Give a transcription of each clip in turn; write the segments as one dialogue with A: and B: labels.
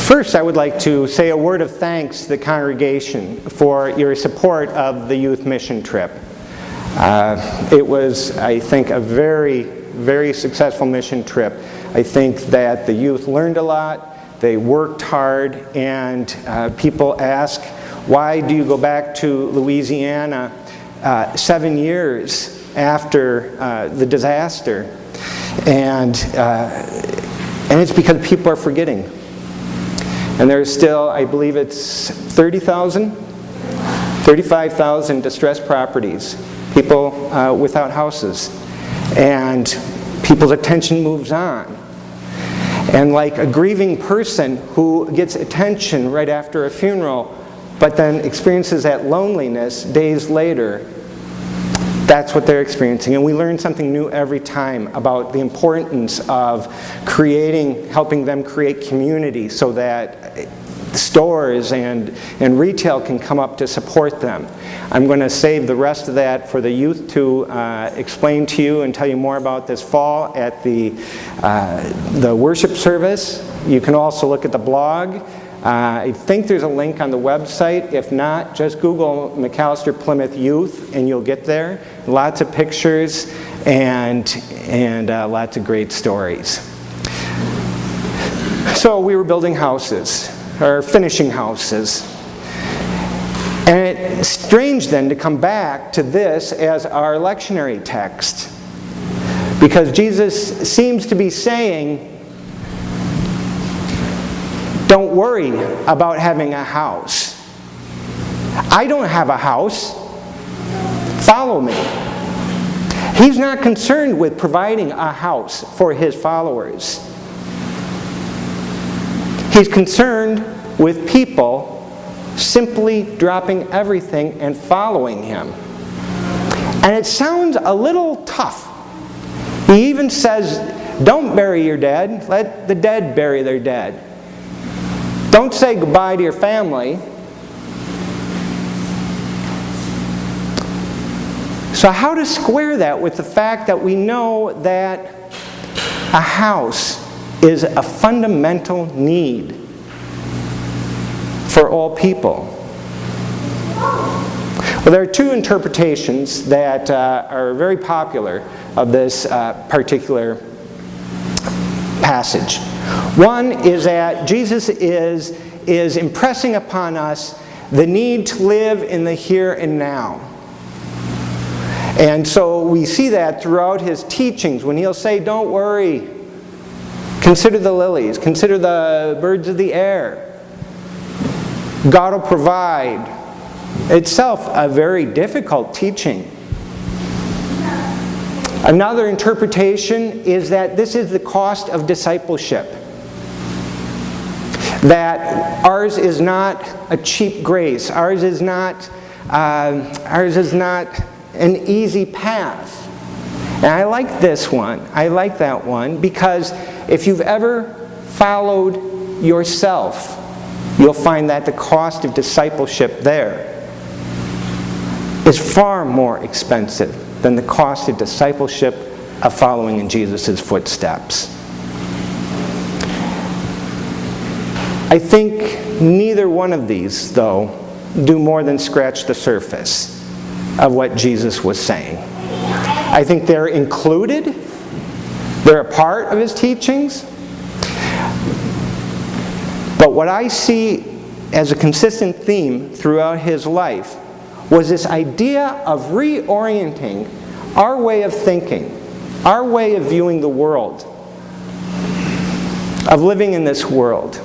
A: First, I would like to say a word of thanks to the congregation for your support of the youth mission trip. It was, I think, a very, very successful mission trip. I think that the youth learned a lot, they worked hard, and people ask, why do you go back to Louisiana 7 years after the disaster? And it's because people are forgetting. And there's still, I believe it's 35,000 distressed properties, people without houses. And people's attention moves on. And like a grieving person who gets attention right after a funeral, but then experiences that loneliness days later, that's what they're experiencing. And we learn something new every time about the importance of helping them create community so that stores and retail can come up to support them. I'm going to save the rest of that for the youth to explain to you and tell you more about this fall at the worship service. You can also look at the blog. I think there's a link on the website. If not, just Google McAllister Plymouth Youth and you'll get there. Lots of pictures and lots of great stories. So we were building houses, or finishing houses. And it's strange then to come back to this as our lectionary text, because Jesus seems to be saying, don't worry about having a house. I don't have a house. Follow me. He's not concerned with providing a house for his followers. He's concerned with people simply dropping everything and following him. And it sounds a little tough. He even says, don't bury your dead. Let the dead bury their dead. Don't say goodbye to your family. So how to square that with the fact that we know that a house is a fundamental need for all people? Well, there are two interpretations that are very popular of this particular passage. One is that Jesus is impressing upon us the need to live in the here and now. And so we see that throughout his teachings when he'll say, don't worry, consider the lilies, consider the birds of the air. God will provide. Itself a very difficult teaching. Another interpretation is that this is the cost of discipleship. That ours is not a cheap grace. Ours is not an easy path. And I like this one. I like that one because if you've ever followed yourself, you'll find that the cost of discipleship there is far more expensive than the cost of discipleship of following in Jesus' footsteps. I think neither one of these, though, do more than scratch the surface of what Jesus was saying. I think they're included. They're a part of his teachings. But what I see as a consistent theme throughout his life was this idea of reorienting our way of thinking, our way of viewing the world, of living in this world,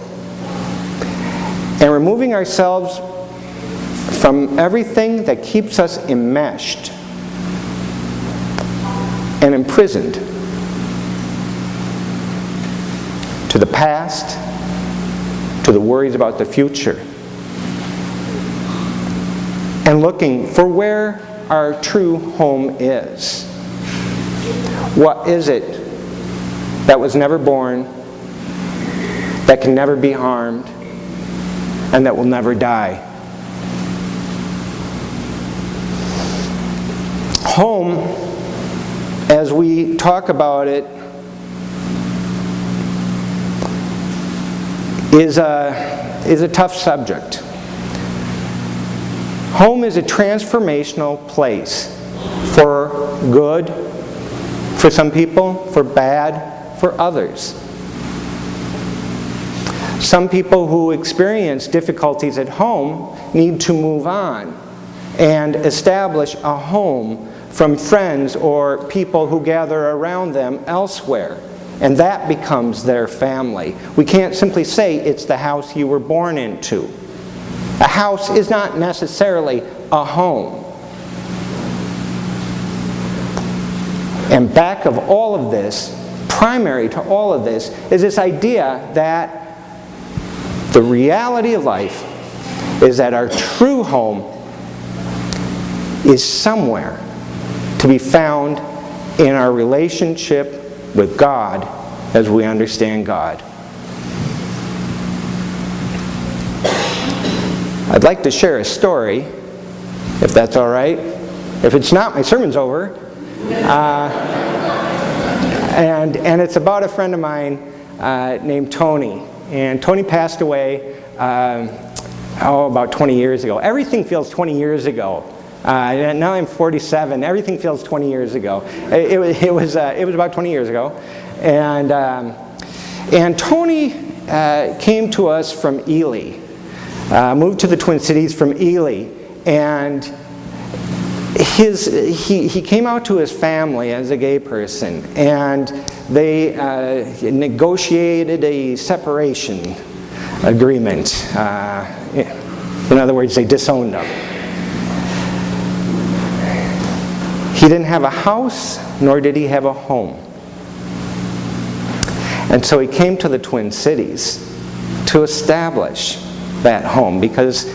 A: and removing ourselves from everything that keeps us enmeshed and imprisoned to the past, to the worries about the future, and looking for where our true home is. What is it that was never born, that can never be harmed, and that will never die? Home, as we talk about it, is a tough subject. Home is a transformational place for good, for some people, for bad, for others. Some people who experience difficulties at home need to move on and establish a home from friends or people who gather around them elsewhere. And that becomes their family. We can't simply say it's the house you were born into. A house is not necessarily a home. And back of all of this, primary to all of this, is this idea that the reality of life is that our true home is somewhere to be found in our relationship with God as we understand God. I'd like to share a story, if that's all right. If it's not, my sermon's over. And it's about a friend of mine named Tony. And Tony passed away about 20 years ago. Everything feels 20 years ago. Now I'm 47. Everything feels 20 years ago. It was about 20 years ago, and Tony came to us from Ely, moved to the Twin Cities from Ely, and he came out to his family as a gay person, and they negotiated a separation agreement. In other words, they disowned him. He didn't have a house, nor did he have a home. And so he came to the Twin Cities to establish that home, because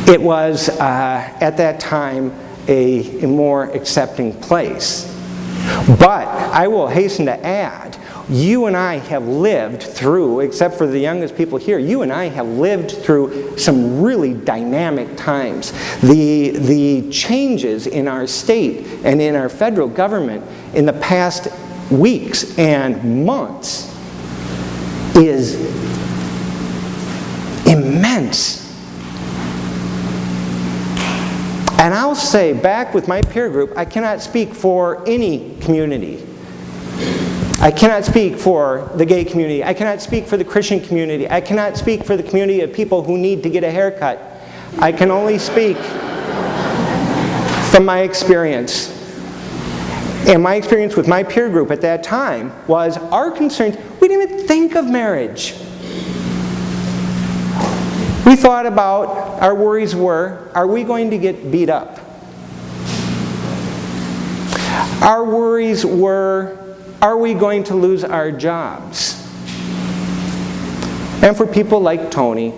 A: it was, at that time, a more accepting place. But I will hasten to add, you and I have lived through, except for the youngest people here, you and I have lived through some really dynamic times. The changes in our state and in our federal government in the past weeks and months is immense. And I'll say, back with my peer group, I cannot speak for any community. I cannot speak for the gay community. I cannot speak for the Christian community. I cannot speak for the community of people who need to get a haircut. I can only speak from my experience. And my experience with my peer group at that time was our concerns, we didn't even think of marriage. We thought about, our worries were, are we going to get beat up? Our worries were, are we going to lose our jobs? And for people like Tony,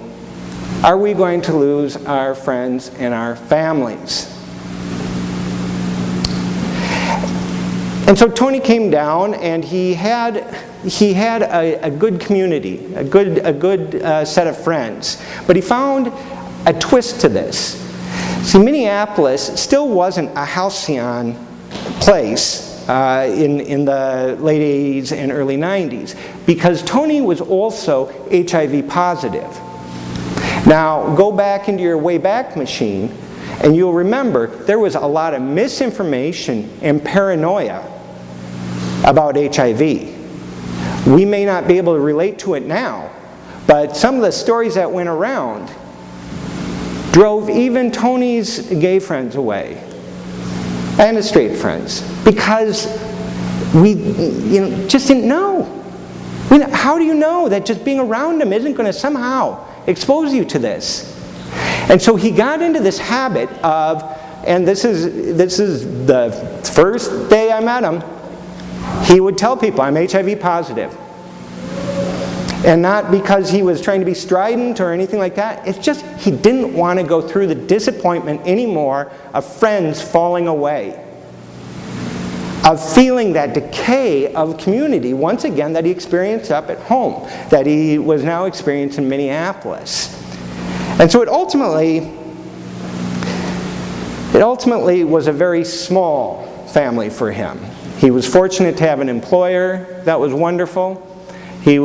A: are we going to lose our friends and our families? And so Tony came down, and he had a good community, a good set of friends. But he found a twist to this. See, Minneapolis still wasn't a halcyon place in the late 80s and early 90s, because Tony was also HIV positive. Now, go back into your Wayback Machine, and you'll remember there was a lot of misinformation and paranoia about HIV. We may not be able to relate to it now, but some of the stories that went around drove even Tony's gay friends away, and his straight friends, because we just didn't know. How do you know that just being around him isn't going to somehow expose you to this? And so he got into this habit of, and this is the first day I met him, he would tell people, I'm HIV positive. And not because he was trying to be strident or anything like that. It's just he didn't want to go through the disappointment anymore of friends falling away, of feeling that decay of community, once again, that he experienced up at home, that he was now experiencing in Minneapolis. And so it ultimately was a very small family for him. He was fortunate to have an employer that was wonderful. He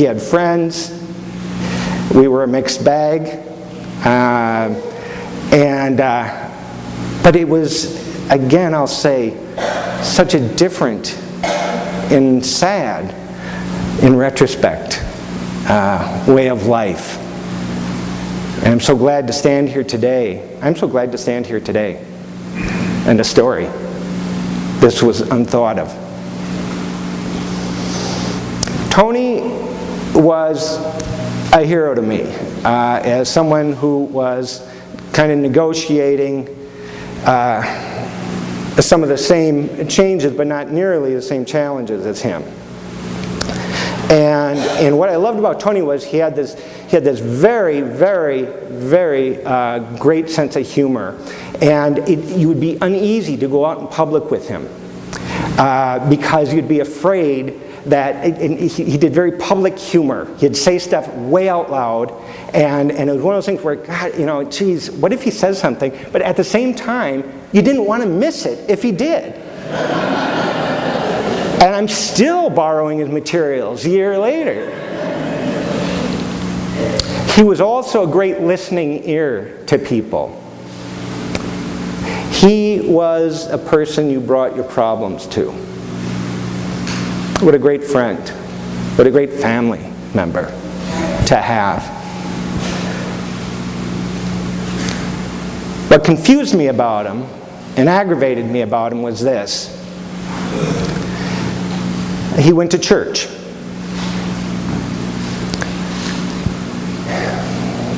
A: had friends. We were a mixed bag. But it was, again, I'll say, such a different and sad, in retrospect, way of life. And I'm so glad to stand here today. I'm so glad to stand here today. And a story. This was unthought of. Tony was a hero to me, as someone who was kind of negotiating some of the same changes, but not nearly the same challenges as him. And what I loved about Tony was he had this very, very, very great sense of humor. And you would be uneasy to go out in public with him because you'd be afraid that he did very public humor. He'd say stuff way out loud, and it was one of those things where, God, geez, what if he says something? But at the same time, you didn't want to miss it if he did. And I'm still borrowing his materials a year later. He was also a great listening ear to people. He was a person you brought your problems to. What a great friend. What a great family member to have. What confused me about him and aggravated me about him was this. He went to church.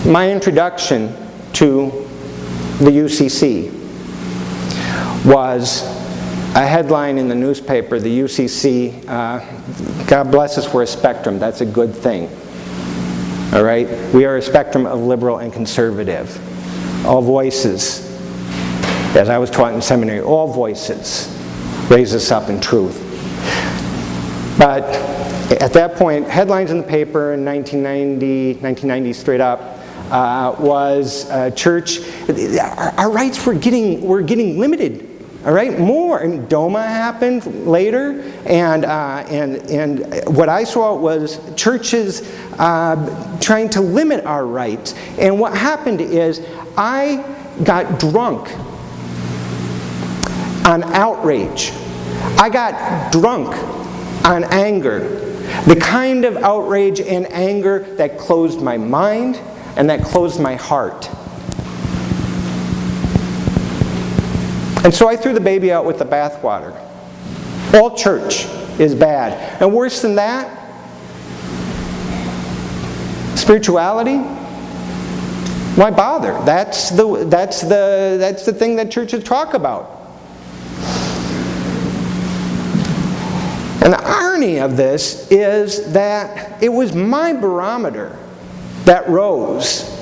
A: My introduction to the UCC was a headline in the newspaper, the UCC, God bless us, we're a spectrum. That's a good thing. All right? We are a spectrum of liberal and conservative. All voices, as I was taught in seminary, all voices raise us up in truth. But at that point, headlines in the paper in 1990 straight up, was church. Our rights were getting limited. All right, more. And DOMA happened later, and what I saw was churches trying to limit our rights. And what happened is I got drunk on outrage. I got drunk on anger. The kind of outrage and anger that closed my mind and that closed my heart. And so I threw the baby out with the bathwater. All church is bad. And worse than that, spirituality, why bother? That's the thing that churches talk about. And the irony of this is that it was my barometer that rose.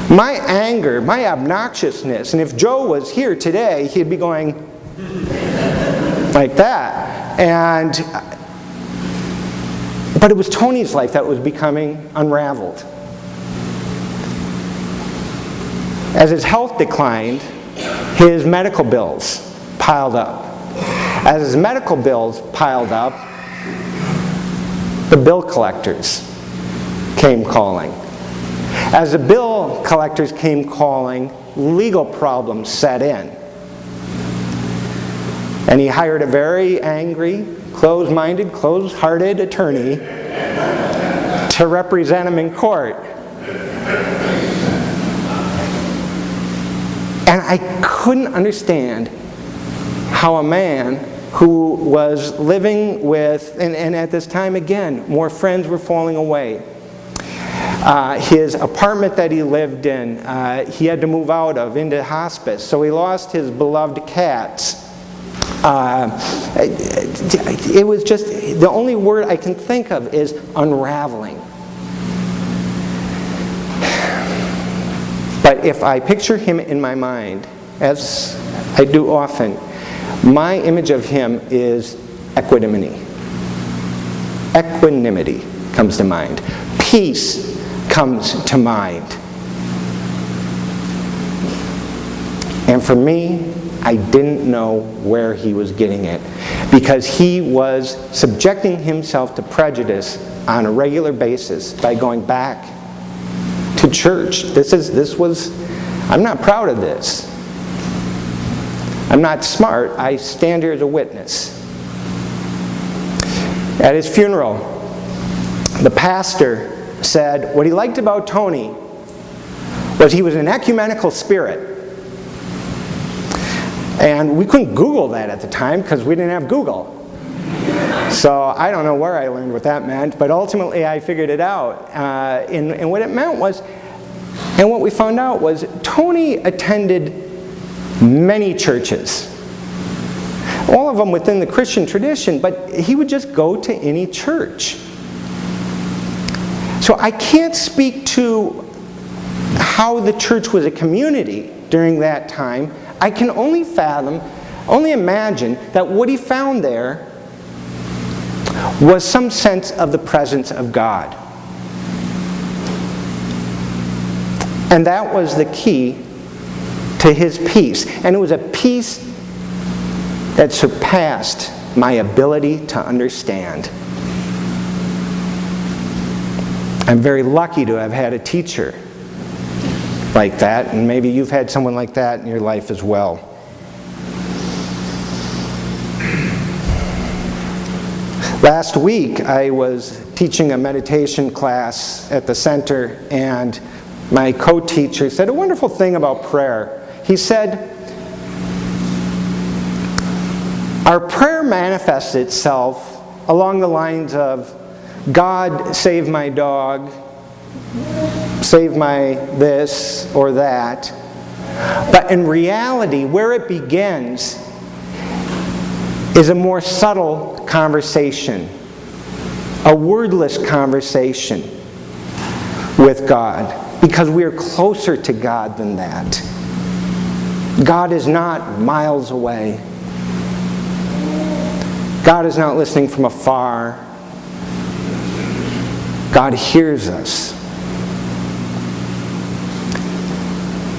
A: My anger, my obnoxiousness, and if Joe was here today, he'd be going like that. But it was Tony's life that was becoming unraveled. As his health declined, his medical bills piled up. As his medical bills piled up, the bill collectors came calling. As the bill collectors came calling, legal problems set in. And he hired a very angry, closed-minded, closed-hearted attorney to represent him in court. And I couldn't understand how a man who was living with, and at this time again, more friends were falling away. His apartment that he lived in, he had to move out of into hospice, so he lost his beloved cats. It was just, the only word I can think of is unraveling. But if I picture him in my mind, as I do often, my image of him is equanimity. Equanimity comes to mind. Peace comes to mind. And for me, I didn't know where he was getting it, because he was subjecting himself to prejudice on a regular basis by going back to church. I'm not proud of this. I'm not smart. I stand here as a witness. At his funeral, the pastor said what he liked about Tony was he was an ecumenical spirit. And we couldn't Google that at the time because we didn't have Google. So I don't know where I learned what that meant, but ultimately I figured it out. And what it meant was, and what we found out was, Tony attended many churches. All of them within the Christian tradition, but he would just go to any church. So I can't speak to how the church was a community during that time. I can only imagine that what he found there was some sense of the presence of God. And that was the key to his peace. And it was a peace that surpassed my ability to understand. I'm very lucky to have had a teacher like that, and maybe you've had someone like that in your life as well. Last week I was teaching a meditation class at the center, and my co-teacher said a wonderful thing about prayer. He said, our prayer manifests itself along the lines of, God, save my dog, save my this or that. But in reality, where it begins is a more subtle conversation, a wordless conversation with God, because we are closer to God than that. God is not miles away. God is not listening from afar. God hears us.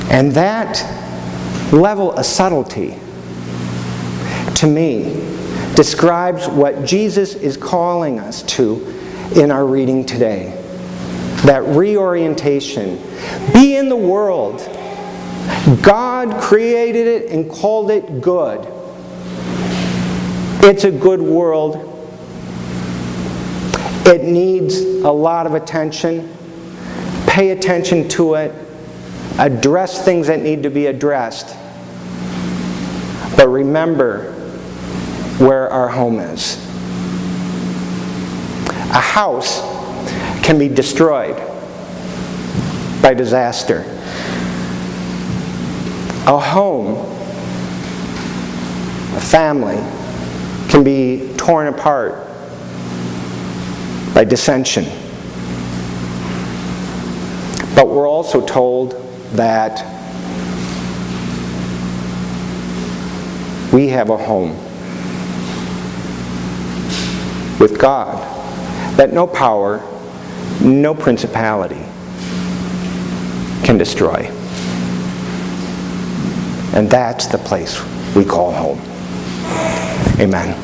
A: And that level of subtlety, to me, describes what Jesus is calling us to in our reading today. That reorientation. Be in the world. God created it and called it good. It's a good world. It needs a lot of attention. Pay attention to it. Address things that need to be addressed. But remember where our home is. A house can be destroyed by disaster. A home, a family, can be torn apart by dissension. But we're also told that we have a home with God that no power, no principality can destroy. And that's the place we call home. Amen.